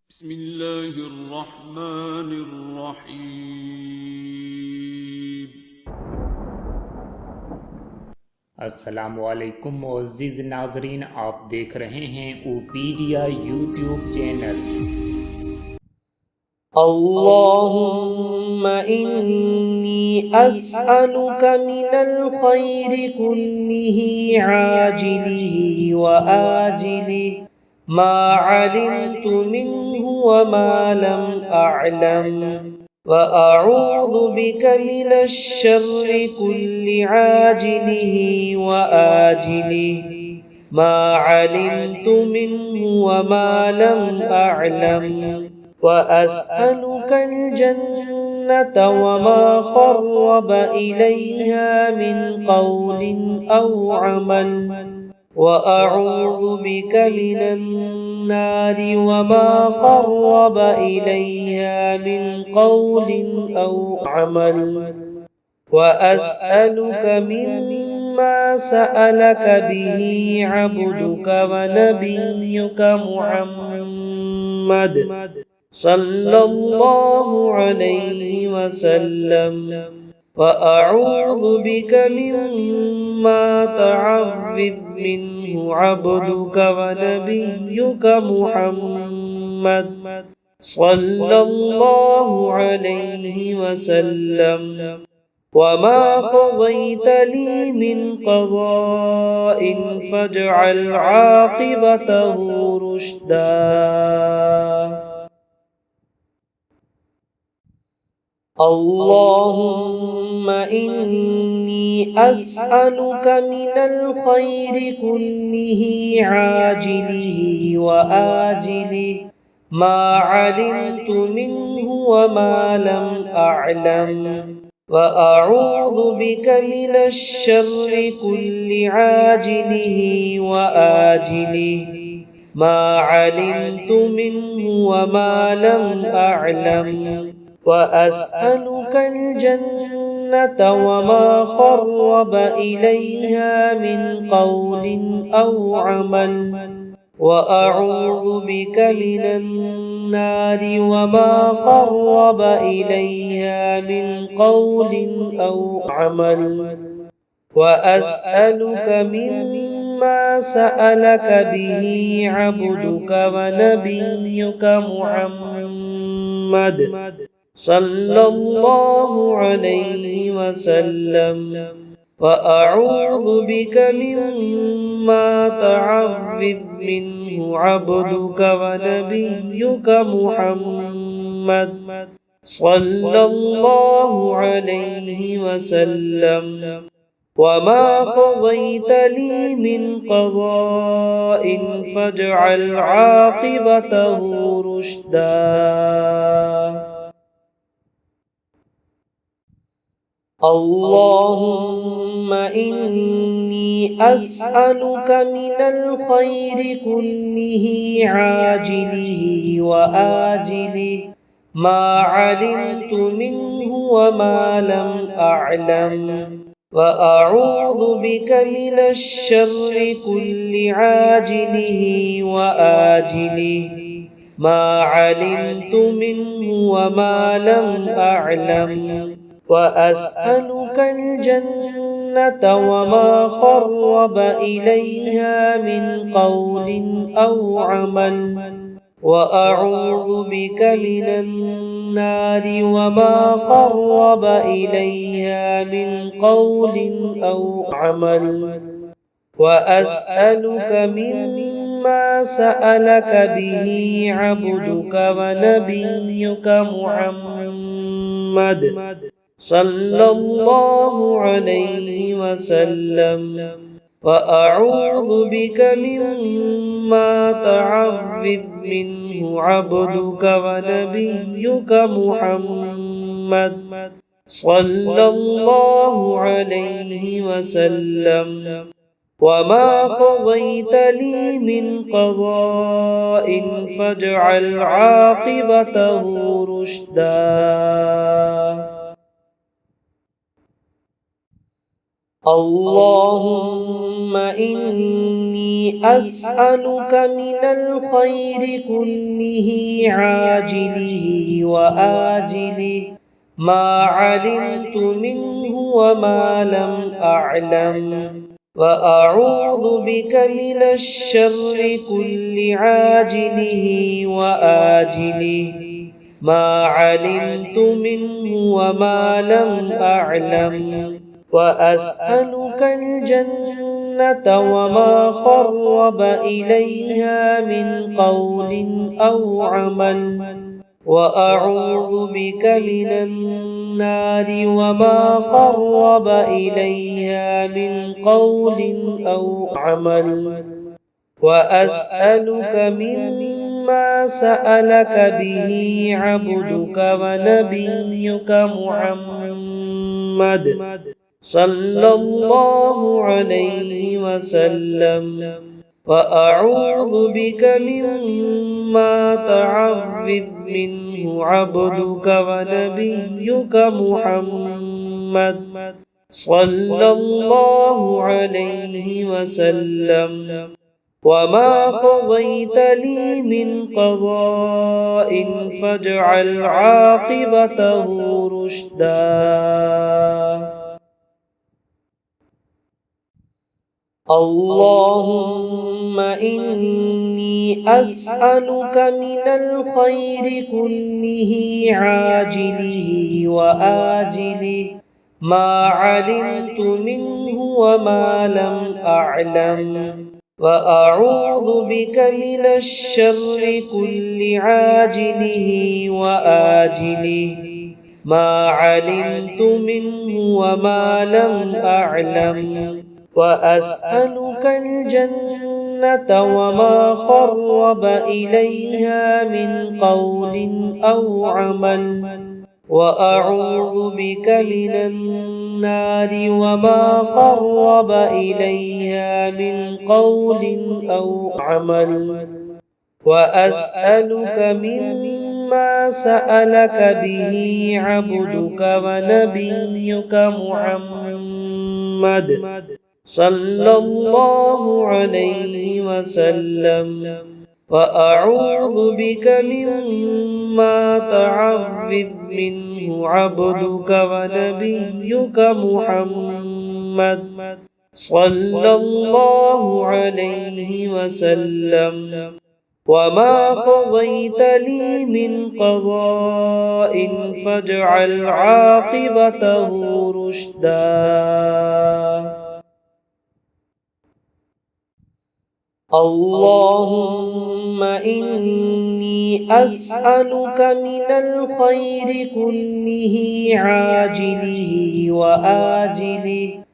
بسم الله الرحمن الرحیم۔ अस्सलामुअलैकुम मुअज़्ज़िज़ नाज़रीन, आप देख रहे हैं ओपीडिया यूट्यूब चैनल। اللهم إني أسألك من الخير كله عاجله وآجله ما علمت منه وما لم أعلم، وأعوذ بك من الشر كل عاجله وآجله ما علمت منه وما لم أعلم، وأسألك الجنة وما قرب إليها من قول أو عمل، وأعوذ بك من النار وما قرب إليها من قول أو عمل، وأسألك مما سألك به عبدك ونبيك محمد صلى الله عليه وسلم، وأعوذ بك مما تعوذ منه عبدك ونبيك محمد صلى الله عليه وسلم، وما قضيت لي من قضاء فاجعل عاقبته رشدا. اللهم إني أسألك من الخير كله عاجله وآجله ما علمت منه وما لم أعلم، وأعوذ بك من الشر كل عاجله وآجله ما علمت منه وما لم أعلم، وأسألك الجنة وما قرب إليها من قول أو عمل، وأعوذ بك من النار وما قرب إليها من قول أو عمل، وأسألك مما سألك به عبدك ونبيك محمد صلى الله عليه وسلم، وأعوذ بك مما تعوذ منه عبدك ونبيك محمد صلى الله عليه وسلم، وما قضيت لي من قضاء فاجعل عاقبته رشدا. اللهم إني أسألك من الخير كله عاجله وآجله ما علمت منه وما لم أعلم، وأعوذ بك من الشر كل عاجله وآجله ما علمت منه وما لم أعلم، وأسألك الجنة وما قرب إليها من قول أو عمل، وأعوذ بك من النار وما قرب إليها من قول أو عمل، وأسألك مما سألك به عبدك ونبيك محمد صلى الله عليه وسلم، وأعوذ بك مما تعوذ منه عبدك ونبيك محمد صلى الله عليه وسلم، وما قضيت لي من قضاء فاجعل عاقبته رشدا. اللهم إني أسألك من الخير كله عاجله وآجله ما علمت منه وما لم أعلم، وأعوذ بك من الشر كل عاجله وآجله ما علمت منه وما لم أعلم، وأسألك الجنة وما قرب إليها من قول أو عمل، وأعوذ بك من النار وما قرب إليها من قول أو عمل، وأسألك مما سألك به عبدك ونبيك محمد صلى الله عليه وسلم، وأعوذ بك مما تعوذ منه عبدك ونبيك محمد صلى الله عليه وسلم، وما قضيت لي من قضاء فاجعل عاقبته رشدا. اللهم إني أسألك من الخير كله عاجله وآجله ما علمت منه وما لم أعلم، وأعوذ بك من الشر كل عاجله وآجله ما علمت منه وما لم أعلم، وأسألك الجنة وما قرب إليها من قول أو عمل، وأعوذ بك من النار وما قرب إليها من قول أو عمل، وأسألك مما سألك به عبدك ونبيك محمد صلى الله عليه وسلم، وأعوذ بك مما تعوذ منه عبدك ونبيك محمد صلى الله عليه وسلم، وما قضيت لي من قضاء فاجعل عاقبته رشدا. اللهم إني أسألك من الخير كله عاجله وآجله